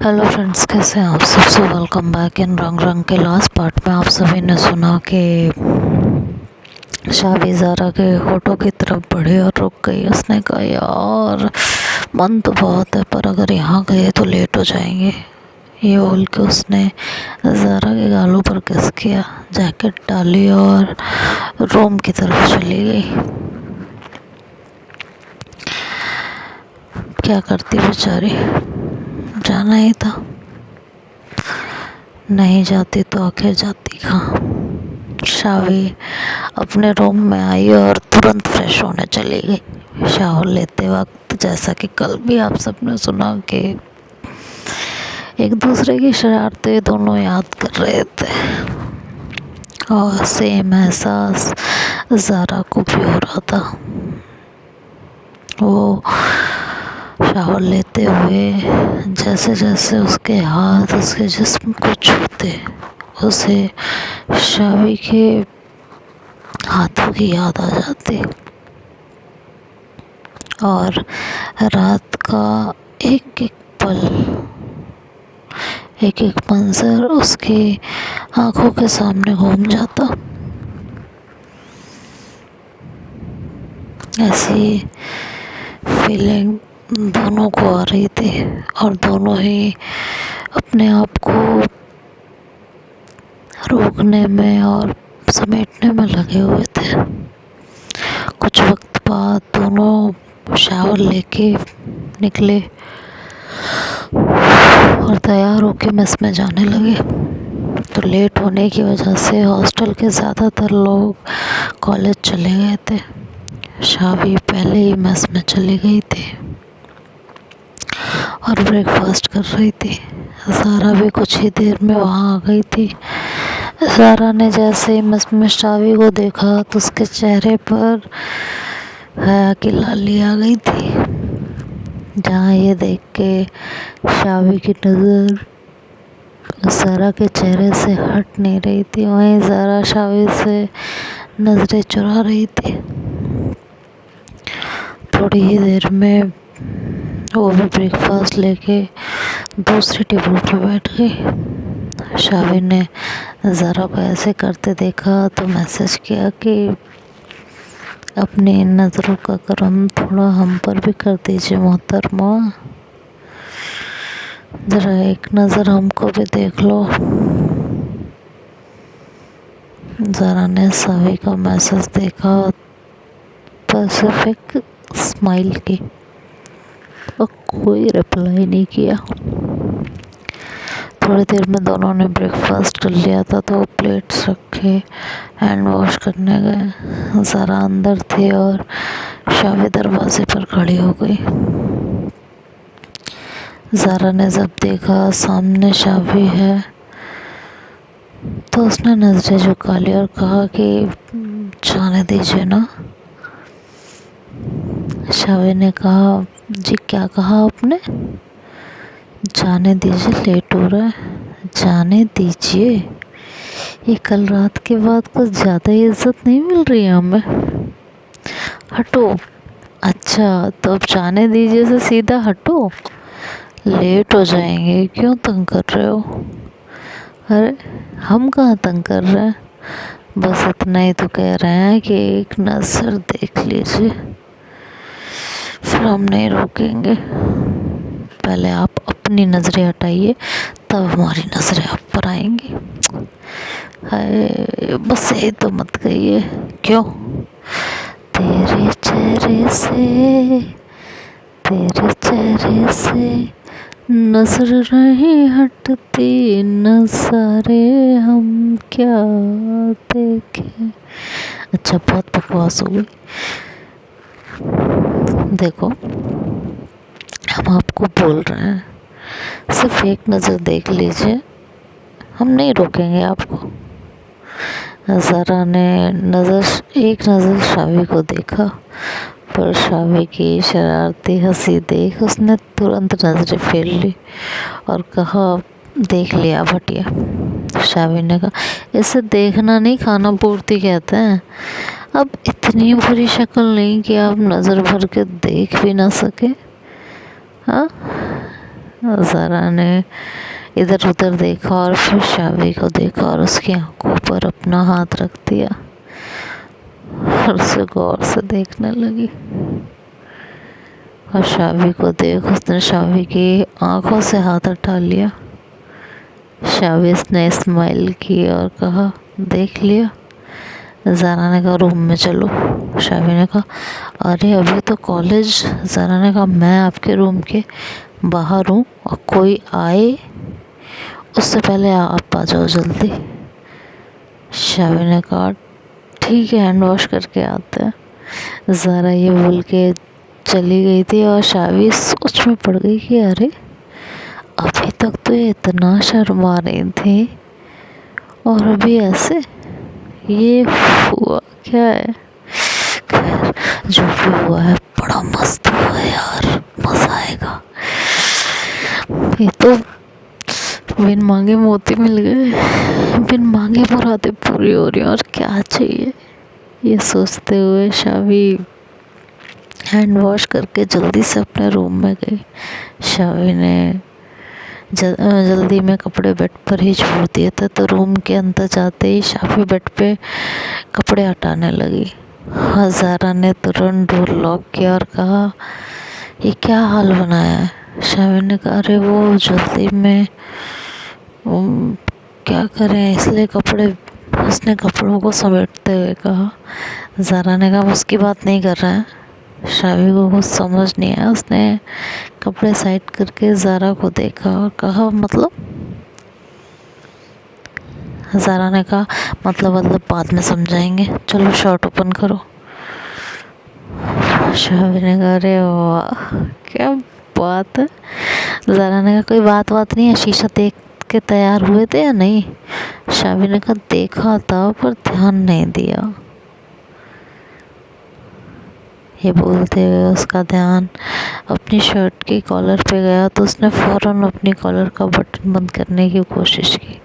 Hello friends, कैसे हैं आप सब। सो वेलकम बैक इन रंग रंग के लास्ट पार्ट में आप सभी ने सुना कि शाबी ज़ारा के होठों की तरफ बढ़ी और रुक गई। उसने कहा यार मन तो बहुत है पर अगर यहाँ गए तो लेट हो जाएंगे। ये बोल के उसने ज़ारा के गालों पर किस किया, जैकेट डाली और रूम की तरफ चली गई। क्या करती बेचारी, जाना ही था, नहीं जाती तो आखिर जाती कहाँ। शावी अपने रूम में आई और तुरंत फ्रेश होने चली गई। शावर लेते वक्त जैसा कि कल भी आप सबने सुना कि एक दूसरे की शरारतें दोनों याद कर रहे थे और सेम एहसास ज़ारा को भी हो रहा था। वो शावर लेते हुए जैसे जैसे उसके हाथ उसके जिस्म को छूते उसे शावी के हाथों की याद आ जाती और रात का एक एक पल, एक एक मंजर उसकी आंखों के सामने घूम जाता। ऐसी फीलिंग दोनों को आ रही थी और दोनों ही अपने आप को रोकने में और समेटने में लगे हुए थे। कुछ वक्त बाद दोनों शावर लेके निकले और तैयार होके मेस में जाने लगे। तो लेट होने की वजह से हॉस्टल के ज़्यादातर लोग कॉलेज चले गए थे। शावी पहले ही मेस में चली गई थी और ब्रेकफास्ट कर रही थी। ज़ारा भी कुछ ही देर में वहाँ आ गई थी। ज़ारा ने जैसे ही मेस में शावी को देखा तो उसके चेहरे पर हया की लाली आ गई थी। जहाँ ये देख के शावी की नज़र ज़ारा के चेहरे से हट नहीं रही थी, वहीं ज़ारा शावी से नज़रें चुरा रही थी। थोड़ी ही देर में वो भी ब्रेकफास्ट लेके दूसरी टेबल पर बैठ गई। शावी ने ज़ारा को ऐसे करते देखा तो मैसेज किया कि अपनी नज़रों का करम थोड़ा हम पर भी कर दीजिए मोहतरमा, ज़रा एक नज़र हमको भी देख लो। ज़ारा ने शावी का मैसेज देखा पर सिर्फ एक स्माइल की और कोई रिप्लाई नहीं किया। थोड़ी देर में दोनों ने ब्रेकफास्ट कर लिया था तो प्लेट्स रखे हैंड वॉश करने गए। ज़ारा अंदर थी और शावी दरवाजे पर खड़ी हो गई। ज़ारा ने जब देखा सामने शावी है तो उसने नज़रें झुका ली और कहा कि जाने दीजिए ना। शावी ने कहा, जी क्या कहा आपने? जाने दीजिए, लेट हो रहा है। जाने दीजिए, ये कल रात के बाद कुछ ज़्यादा ही इज्जत नहीं मिल रही है हमें। हटो। अच्छा तो अब जाने दीजिए से सीधा हटो, लेट हो जाएंगे, क्यों तंग कर रहे हो? अरे हम कहाँ तंग कर रहे हैं, बस इतना ही तो कह रहे हैं कि एक नज़र देख लीजिए, फिर हम नहीं रोकेंगे। पहले आप अपनी नज़रें हटाइए तब हमारी नज़रें आप पर आएंगी। हाय बस यही तो मत कहिए। क्यों? तेरे चेहरे से नजर नहीं हटती, नज़ारे हम क्या देखें। अच्छा बहुत बकवास हो गई। देखो हम आपको बोल रहे हैं, सिर्फ एक नज़र देख लीजिए, हम नहीं रोकेंगे आपको। ज़ारा ने एक नज़र शावी को देखा पर शावी की शरारती हंसी देख उसने तुरंत नज़रें फेर ली और कहा, देख लिया भटिया। शावी ने कहा, इसे देखना नहीं खाना पूर्ति कहते हैं। अब इतनी बुरी शक्ल नहीं कि आप नज़र भर के देख भी ना सके। हाँ ज़ारा ने इधर उधर देखा और फिर शावी को देखा और उसकी आंखों पर अपना हाथ रख दिया और उसे गौर से देखने लगी। और शावी को देख उसने शावी की आंखों से हाथ हटा लिया। शावी ने स्माइल की और कहा, देख लिया? ज़ारा ने कहा, रूम में चलो। शावी ने कहा, अरे अभी तो कॉलेज। ज़ारा ने कहा, मैं आपके रूम के बाहर हूँ और कोई आए उससे पहले आप आ जाओ जल्दी। शावी ने कहा, ठीक है, हैंड वॉश करके आते हैं। ज़ारा ये बोल के चली गई थी और शावी सोच में पड़ गई कि अरे अभी तक तो ये इतना शर्मा रही थी और अभी ऐसे, ये हुआ क्या है? खैर, जो भी हुआ है बड़ा मस्त हुआ है यार, मज़ा आएगा। ये तो बिन मांगे मोती मिल गए, बिन मांगे मुरादें पूरी हो रही, और क्या चाहिए। ये सोचते हुए शावी हैंड वॉश करके जल्दी से अपने रूम में गई। शावी ने जल्दी में कपड़े बेड पर ही छोड़ दिए थे, तो रूम के अंदर जाते ही शावी बेड पे कपड़े हटाने लगी। ज़ारा ने तुरंत डोर लॉक किया और कहा, ये क्या हाल बनाया है? शावी ने कहा, अरे वो जल्दी में क्या करें इसलिए कपड़े, उसने कपड़ों को समेटते हुए कहा। ज़ारा ने कहा, हम उसकी बात नहीं कर रहे हैं। शावी को कुछ समझ नहीं आया, उसने कपड़े साइड करके ज़ारा को देखा और कहा, मतलब? ज़ारा ने कहा, मतलब बाद में समझाएंगे, चलो शर्ट ओपन करो। शावी ने कहा, अरे वाह क्या बात है। ज़ारा ने कहा, कोई बात नहीं है, शीशा देख के तैयार हुए थे या नहीं? शावी ने कहा, देखा था पर ध्यान नहीं दिया। ये बोलते हुए उसका ध्यान अपनी शर्ट की कॉलर पे गया, तो उसने फ़ौरन अपनी कॉलर का बटन बंद करने की कोशिश की,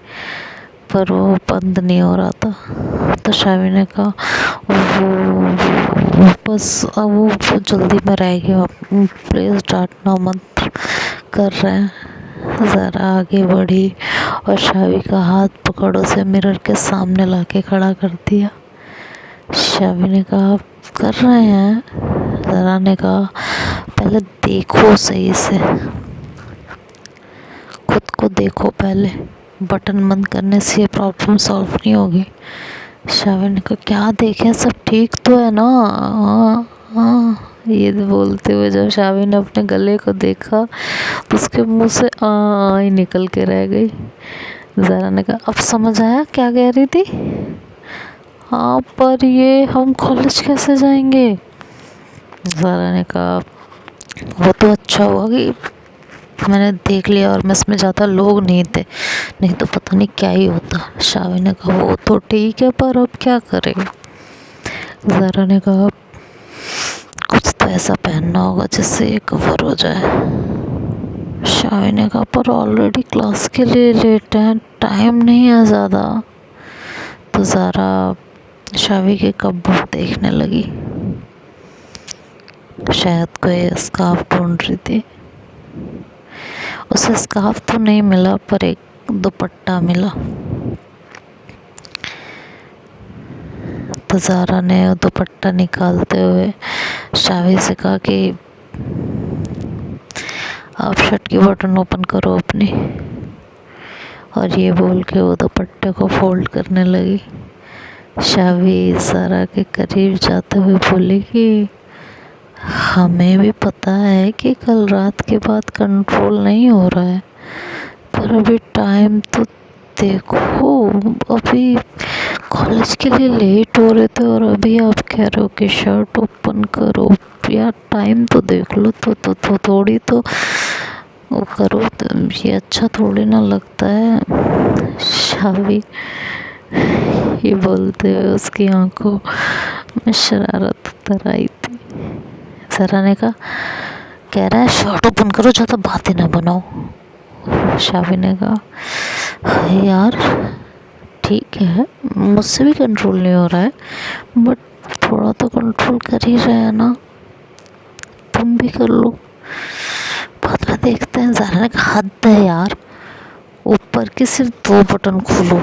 पर वो बंद नहीं हो रहा था। तो शावी ने कहा, वो बस अब वो जल्दी में रहेगी, प्लीज़ डांटना मत कर रहे हैं। ज़रा आगे बढ़ी और शावी का हाथ पकड़ उसे मिरर के सामने लाके खड़ा कर दिया। शावी ने कहा, आप कर रहे हैं? ज़रा ने कहा, पहले देखो सही से, खुद को देखो पहले, बटन बंद करने से ये प्रॉब्लम सॉल्व नहीं होगी। शावी ने कहा, क्या देखें, सब ठीक तो है ना? हाँ हाँ। ये बोलते हुए जब शावी ने अपने गले को देखा तो उसके मुंह से ही निकल के रह गई। ज़रा ने कहा, अब समझ आया क्या कह रही थी? हाँ, पर ये हम कॉलेज कैसे जाएंगे? ज़रा ने कहा, वो तो अच्छा हुआ कि मैंने देख लिया और मैं इसमें ज़्यादा लोग नहीं थे, नहीं तो पता नहीं क्या ही होता। शावी ने कहा, वो तो ठीक है, पर अब क्या करें? ज़रा ने कहा, कुछ तो ऐसा पहनना होगा जिससे ये कवर हो जाए। शावी ने कहा, पर ऑलरेडी क्लास के लिए लेट है, टाइम नहीं है ज़्यादा। तो ज़रा शावी के कपबोर्ड देखने लगी, शायद कोई स्कार्फ ढूंढ रही थी। उसे स्कार्फ तो नहीं मिला, पर एक दुपट्टा मिला। तो ज़ारा ने दुपट्टा निकालते हुए शावी से कहा कि आप शर्ट की बटन ओपन करो अपनी, और ये बोल के वो दुपट्टे को फोल्ड करने लगी। शावी ज़ारा के करीब जाते हुए बोली कि हमें भी पता है कि कल रात के बाद कंट्रोल नहीं हो रहा है, पर अभी टाइम तो देखो, अभी कॉलेज के लिए लेट हो रहे थे और अभी आप कह रहे हो कि शर्ट ओपन करो। यार टाइम तो देख लो, तो थोड़ी तो वो करो, तो ये अच्छा थोड़ी ना लगता है। शावी ये बोलते हुए उसकी आंखों में शरारत उतर आई थी। ज़रा ने कहा, कह रहा है शर्ट ओपन करो, ज़्यादा बातें ना बनाओ। शावी ने कहा, हाय यार ठीक है, मुझसे भी कंट्रोल नहीं हो रहा है, बट थोड़ा तो कंट्रोल कर ही रहे हैं ना, तुम भी कर लो। बाद में देखते हैं ज़ारा ने कहा हद है यार, ऊपर के सिर्फ 2 बटन खोलो,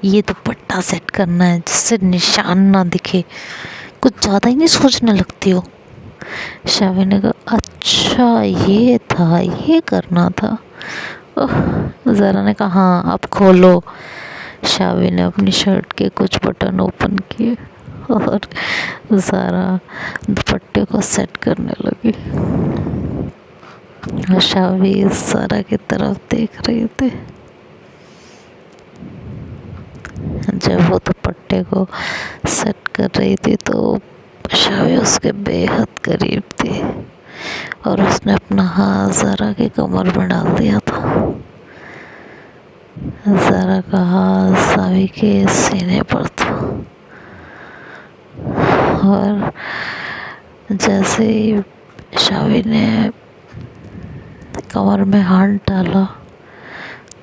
ये दुपट्टा सेट करना है जिससे निशान ना दिखे, कुछ ज़्यादा ही नहीं सोचने लगती हो। शावी ने कहा अच्छा ये था, ये करना था। ज़ारा ने कहा हाँ अब खोलो। शावी ने अपनी शर्ट के कुछ बटन ओपन किए और ज़ारा दुपट्टे को सेट करने लगी। और शावी ज़ारा की तरफ देख रही थी। जब वो दुपट्टे को सेट कर रही थी तो शावी उसके बेहद करीब थी और उसने अपना हाथ ज़ारा की कमर में डाल दिया था। ज़ारा का हाथ शावी के सीने पर था और जैसे ही शावी ने कमर में हाथ डाला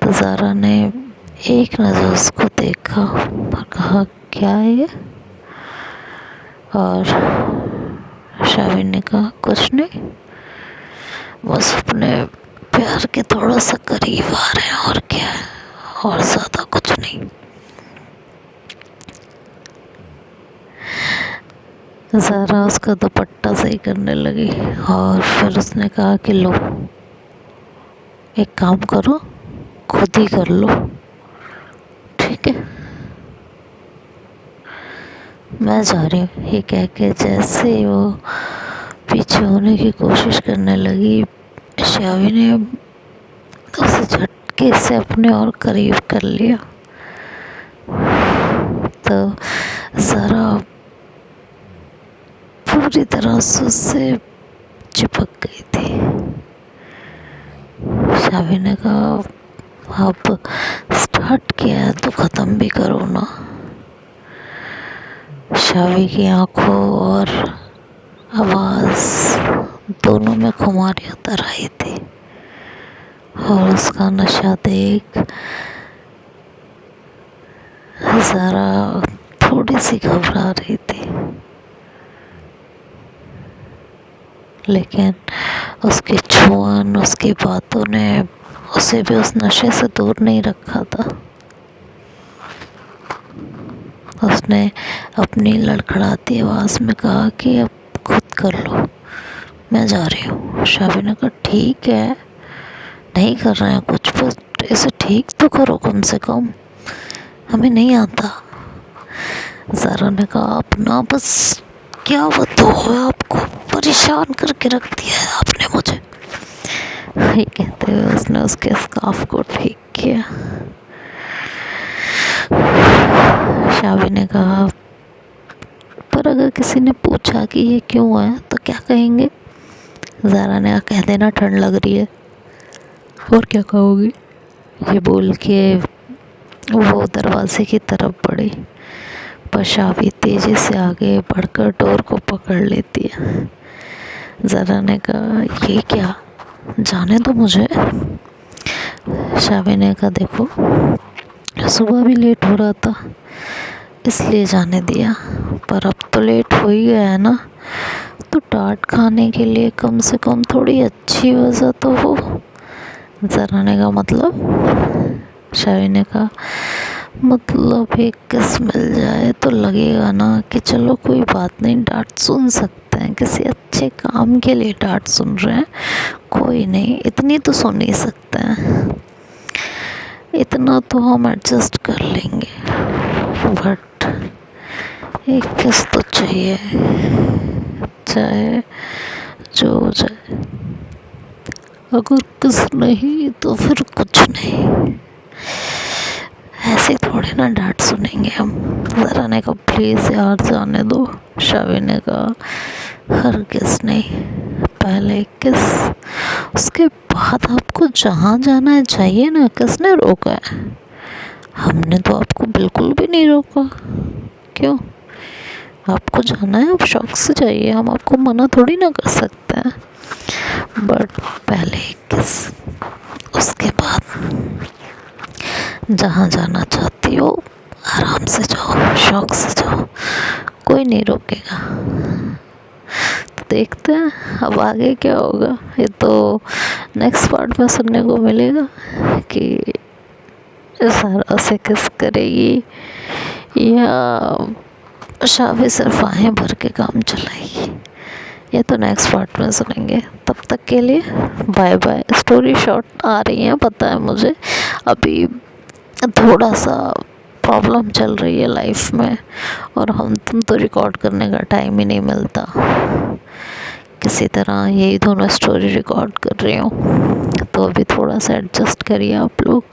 तो ज़ारा ने एक नज़र उसको देखा और कहा क्या है ये? और शावी ने कहा कुछ नहीं, बस अपने प्यार के थोड़ा सा करीब आ रहे हैं और क्या है, और ज़्यादा कुछ नहीं। ज़ारा उसका दुपट्टा सही करने लगी और फिर उसने कहा कि लो एक काम करो, खुद ही कर लो, ठीक है मैं जा रही हूँ। ये कह के जैसे ही वो पीछे होने की कोशिश करने लगी, शावी ने उसे झटके से अपने और करीब कर लिया। तो ज़रा पूरी तरह से उससे चिपक गई थी। शावी ने कहा अब स्टार्ट किया है तो ख़त्म भी करो ना। शावी की आंखों और आवाज़ दोनों में खुमारी उतर आई थी और उसका नशा देख ज़रा थोड़ी सी घबरा रही थी, लेकिन उसकी छुअन, उसकी बातों ने उसे भी उस नशे से दूर नहीं रखा था। उसने अपनी लड़खड़ाती आवाज़ में कहा कि अब खुद कर लो, मैं जा रही हूँ। शावी ने कहा ठीक है, नहीं कर रहे हैं कुछ, बस इसे ठीक तो करो कम से कम, हमें नहीं आता। ज़ारा ने कहा अपना बस क्या बताओ, आपको परेशान करके रख दिया है आपने मुझे। ये कहते हुए उसने उसके स्कार्फ को ठीक किया। शावी ने कहा पर अगर किसी ने पूछा कि ये क्यों है तो क्या कहेंगे? ज़ारा ने कह देना ठंड लग रही है। और क्या कहोगी? ये बोल के वो दरवाजे की तरफ बढ़ी, पर शावी तेज़ी से आगे बढ़कर डोर को पकड़ लेती है। ज़ारा ने कहा ये क्या, जाने दो मुझे। शावी ने कहा देखो सुबह भी लेट हो रहा था इसलिए जाने दिया, पर अब तो लेट हो ही गया है ना, तो डांट खाने के लिए कम से कम थोड़ी अच्छी वजह तो हो। ज़ारा ने कहा मतलब? शावी ने कहा मतलब एक किस मिल जाए तो लगेगा ना कि चलो कोई बात नहीं, डांट सुन सकते हैं, किसी अच्छे काम के लिए डांट सुन रहे हैं, कोई नहीं, इतनी तो सुन ही सकते हैं, इतना तो हम एडजस्ट कर लेंगे, बट एक किस तो चाहिए, चाहे जो हो जाए। अगर किस नहीं तो फिर कुछ नहीं, ऐसे थोड़े ना डांट सुनेंगे हम। ज़रा ने कहा प्लीज़ यार जाने दो। शावी ने कहा हर किस नहीं, पहले किस, उसके बाद आपको जहाँ जाना है चाहिए ना, किसने रोका है? हमने तो आपको बिल्कुल भी नहीं रोका। क्यों? आपको जाना है आप शौक से जाइए, हम आपको मना थोड़ी ना कर सकते हैं, बट पहले किस, उसके बाद जहाँ जाना चाहती हो आराम से जाओ, शौक से जाओ, कोई नहीं रोकेगा। तो देखते हैं अब आगे क्या होगा। ये तो नेक्स्ट पार्ट में सुनने को मिलेगा कि सारा से किस करेगी या शाफी सिर्फ आहें भर के काम चलाएगी। ये तो नेक्स्ट पार्ट में सुनेंगे। तब तक के लिए बाय बाय। स्टोरी शॉर्ट आ रही है पता है मुझे, अभी थोड़ा सा प्रॉब्लम चल रही है लाइफ में और हम तुम तो रिकॉर्ड करने का टाइम ही नहीं मिलता। किसी तरह यही दोनों स्टोरी रिकॉर्ड कर रही हूँ, तो अभी थोड़ा सा एडजस्ट करिए आप लोग,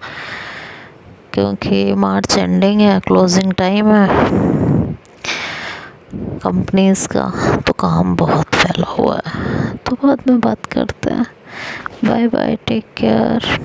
क्योंकि मार्च एंडिंग है, क्लोजिंग टाइम है कंपनीज का, तो काम बहुत फैला हुआ है। तो बाद में बात करते हैं। Bye bye, take care.